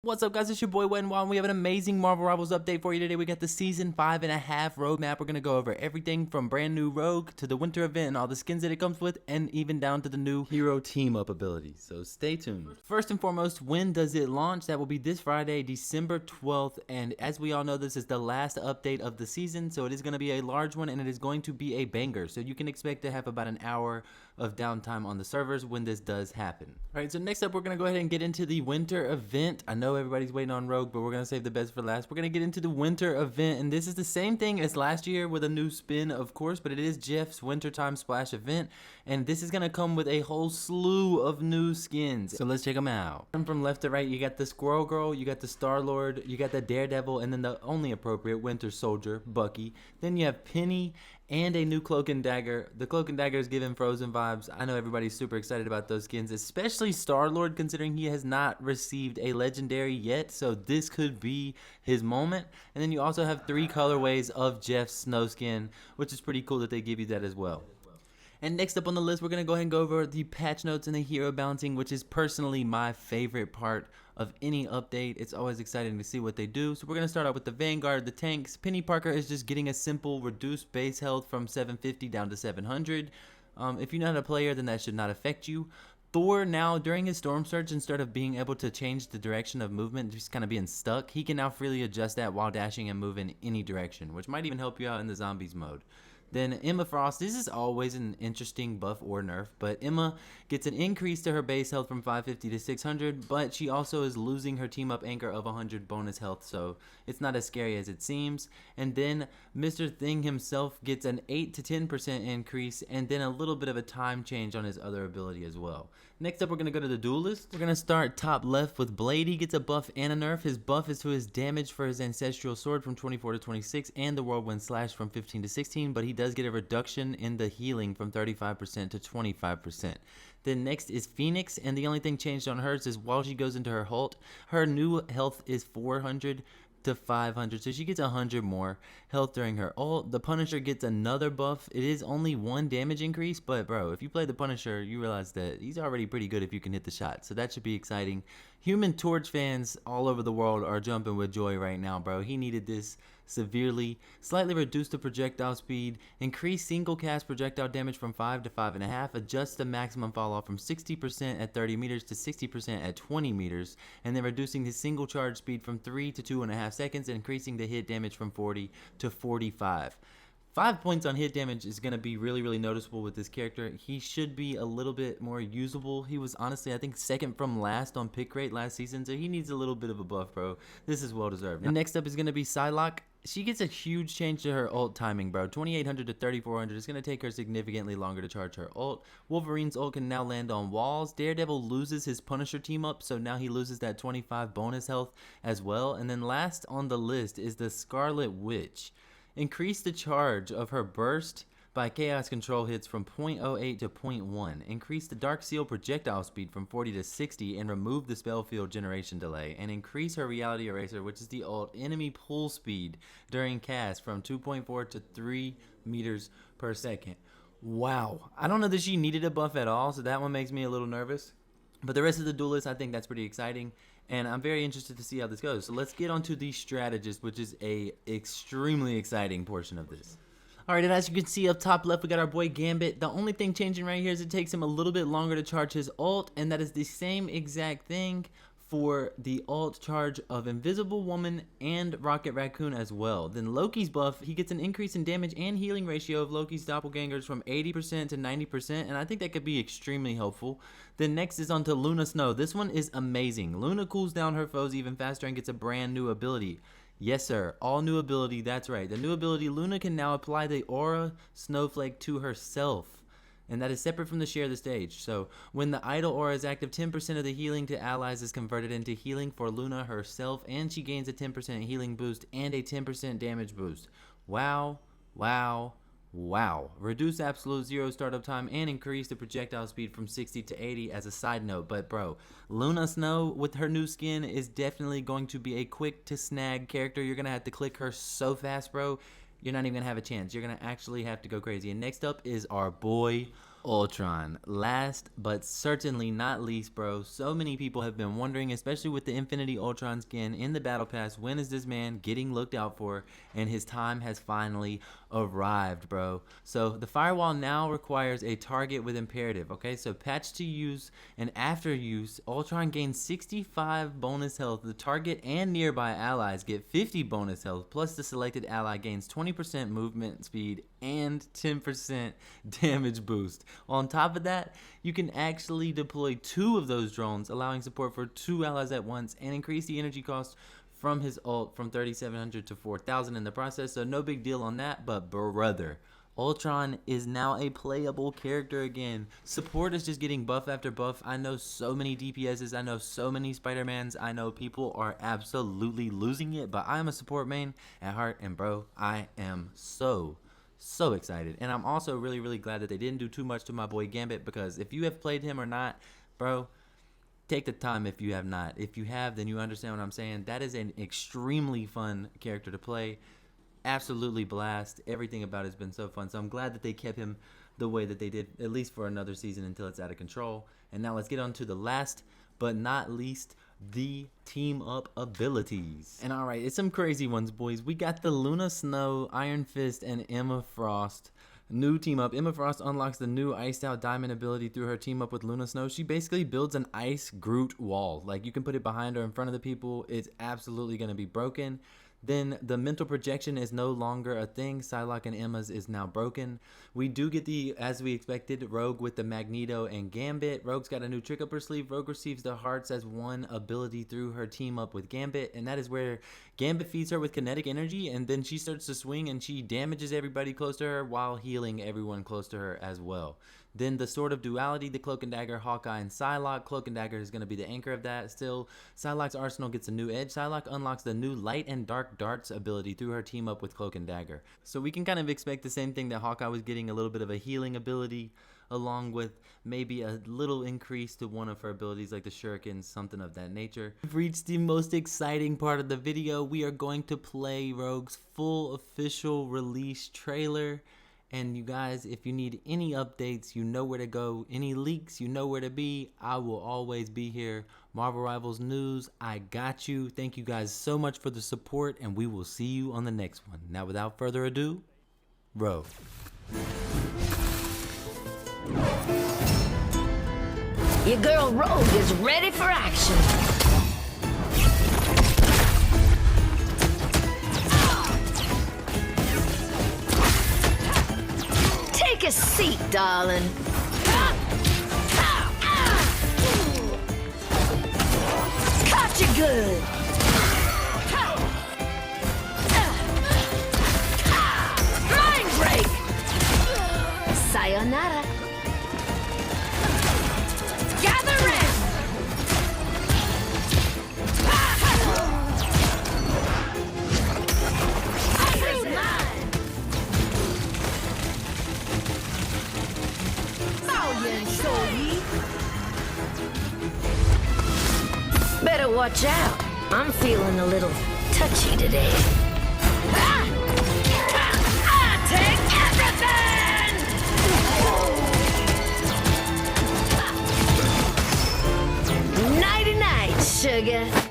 What's up, guys? It's your boy WETnWILD. We have an amazing Marvel Rivals update for you today. We got the season 5.5 roadmap. We're gonna go over everything from brand new Rogue to the winter event and all the skins that it comes with, and even down to the new hero team up abilities. So stay tuned. First and foremost, when does it launch? That will be this Friday, December 12th. And as we all know, this is the last update of the season, so it is gonna be a large one, and it is going to be a banger. So you can expect to have about an hour of downtime on the servers when this does happen. All right. So next up, we're gonna go ahead and get into the winter event. I know everybody's waiting on Rogue, but we're gonna save the best for last. We're gonna get into the winter event, and this is the same thing as last year with a new spin, of course, but it is Jeff's wintertime splash event, and this is gonna come with a whole slew of new skins. So let's check them out. From left to right, you got the Squirrel Girl, you got the Star-Lord, you got the Daredevil, and then the only appropriate Winter Soldier, Bucky. Then you have Penny and a new Cloak and Dagger. The Cloak and Dagger is giving Frozen vibes. I know everybody's super excited about those skins, especially Star-Lord, considering he has not received a legendary yet, so this could be his moment. And then you also have 3 colorways of Jeff's snow skin, which is pretty cool that they give you that as well. And next up on the list, we're going to go ahead and go over the patch notes and the hero balancing, which is personally my favorite part of any update. It's always exciting to see what they do. So we're going to start out with the Vanguard, the tanks. Peni Parker is just getting a simple reduced base health from 750 down to 700. If you're not a player, then that should not affect you. Thor now, during his storm surge, instead of being able to change the direction of movement, just kind of being stuck, he can now freely adjust that while dashing and move in any direction, which might even help you out in the zombies mode. Then Emma Frost, this is always an interesting buff or nerf, but Emma gets an increase to her base health from 550 to 600, but she also is losing her team up anchor of 100 bonus health, so it's not as scary as it seems. And then Mr. Thing himself gets an 8 to 10% increase, and then a little bit of a time change on his other ability as well. Next up, we're going to go to the duelists. We're going to start top left with Blade. He gets a buff and a nerf. His buff is to his damage for his ancestral sword from 24 to 26 and the whirlwind slash from 15 to 16, but he does get a reduction in the healing from 35% to 25%. Then next is Phoenix, and the only thing changed on hers is while she goes into her ult, her new health is 400 to 500, so she gets 100 more health during her ult. The Punisher gets another buff. It is only 1 damage increase, but bro, if you play the Punisher, you realize that he's already pretty good if you can hit the shot, so that should be exciting. Human Torch fans all over the world are jumping with joy right now, bro. He needed this severely. Slightly reduce the projectile speed, increase single cast projectile damage from 5 to 5.5, adjust the maximum fall off from 60% at 30 meters to 60% at 20 meters, and then reducing his single charge speed from 3 to 2.5 seconds, and increasing the hit damage from 40 to 45. 5 points on hit damage is going to be really noticeable with this character. He should be a little bit more usable. He was honestly, I think, second from last on pick rate last season, so he needs a little bit of a buff, bro. This is well deserved. And next up is going to be Psylocke. She gets a huge change to her ult timing, bro. 2800 to 3400 is going to take her significantly longer to charge her ult. Wolverine's ult can now land on walls. Daredevil loses his Punisher team up, so now he loses that 25 bonus health as well. And then last on the list is the Scarlet Witch. Increase the charge of her burst by chaos control hits from 0.08 to 0.1. Increase the Dark Seal projectile speed from 40 to 60 and remove the spell field generation delay. And increase her reality eraser, which is the ult, enemy pull speed during cast from 2.4 to 3 meters per second. Wow. I don't know that she needed a buff at all, so that one makes me a little nervous. But the rest of the duelists, I think that's pretty exciting, and I'm very interested to see how this goes. So let's get on to the strategist, which is a extremely exciting portion of this. Alright, and as you can see up top left, we got our boy Gambit. The only thing changing right here is it takes him a little bit longer to charge his ult, and that is the same exact thing for the ult charge of Invisible Woman and Rocket Raccoon as well. Then Loki's buff, he gets an increase in damage and healing ratio of Loki's doppelgangers from 80% to 90%, and I think that could be extremely helpful. Then next is onto Luna Snow. This one is amazing. Luna cools down her foes even faster and gets a brand new ability. Yes, sir. All new ability. That's right. The new ability, Luna can now apply the aura snowflake to herself, and that is separate from the share the stage. So when the idle aura is active, 10% of the healing to allies is converted into healing for Luna herself, and she gains a 10% healing boost and a 10% damage boost. Wow. Reduce absolute zero startup time and increase the projectile speed from 60 to 80 as a side note. But bro, Luna Snow with her new skin is definitely going to be a quick to snag character. You're going to have to click her so fast, bro. You're not even going to have a chance. You're going to actually have to go crazy. And next up is our boy Ultron. Last but certainly not least, bro, so many people have been wondering, especially with the Infinity Ultron skin in the Battle Pass, when is this man getting looked out for? And his time has finally arrived, bro. So the firewall now requires a target with imperative, okay? So patch to use, and after use, Ultron gains 65 bonus health. The target and nearby allies get 50 bonus health, plus the selected ally gains 20% movement speed and 10% damage boost. On top of that, you can actually deploy 2 of those drones, allowing support for 2 allies at once, and increase the energy cost from his ult from 3,700 to 4,000 in the process. So no big deal on that, but brother, Ultron is now a playable character again. Support is just getting buff after buff. I know so many DPSs, I know so many Spider-Mans, I know people are absolutely losing it, but I'm a support main at heart, and bro, I am so excited. And I'm also really glad that they didn't do too much to my boy Gambit, because if you have played him or not, bro, take the time. If you have not, if you have, then you understand what I'm saying. That is an extremely fun character to play. Absolutely blast. Everything about it has been so fun. So I'm glad that they kept him the way that they did, at least for another season until it's out of control. And now let's get on to the last but not least, the team up abilities. And alright, it's some crazy ones, boys. We got the Luna Snow, Iron Fist, and Emma Frost new team up. Emma Frost unlocks the new Iced Out Diamond ability through her team up with Luna Snow. She basically builds an ice Groot wall. Like, you can put it behind her in front of the people. It's absolutely going to be broken. Then the mental projection is no longer a thing. Psylocke and Emma's is now broken. We do get the, as we expected, Rogue with the Magneto and Gambit. Rogue's got a new trick up her sleeve. Rogue receives the hearts as one ability through her team up with Gambit, and that is where Gambit feeds her with kinetic energy, and then she starts to swing and she damages everybody close to her while healing everyone close to her as well. Then the Sword of Duality, the Cloak and Dagger, Hawkeye, and Psylocke. Cloak and Dagger is going to be the anchor of that still. Psylocke's arsenal gets a new edge. Psylocke unlocks the new Light and Dark Darts ability through her team up with Cloak and Dagger. So we can kind of expect the same thing that Hawkeye was getting, a little bit of a healing ability, along with maybe a little increase to one of her abilities like the Shuriken, something of that nature. We've reached the most exciting part of the video. We are going to play Rogue's full official release trailer. And you guys, if you need any updates, you know where to go. Any leaks, you know where to be. I will always be here. Marvel Rivals News, I got you. Thank you guys so much for the support, and we will see you on the next one. Now, without further ado, Rogue. Your girl Rogue is ready for action. Take a seat, darling. Caught you good. Line break. Sayonara. Gather in. Iron's mine. Better watch out. I'm feeling a little touchy today. Take everything! Nighty-night, sugar.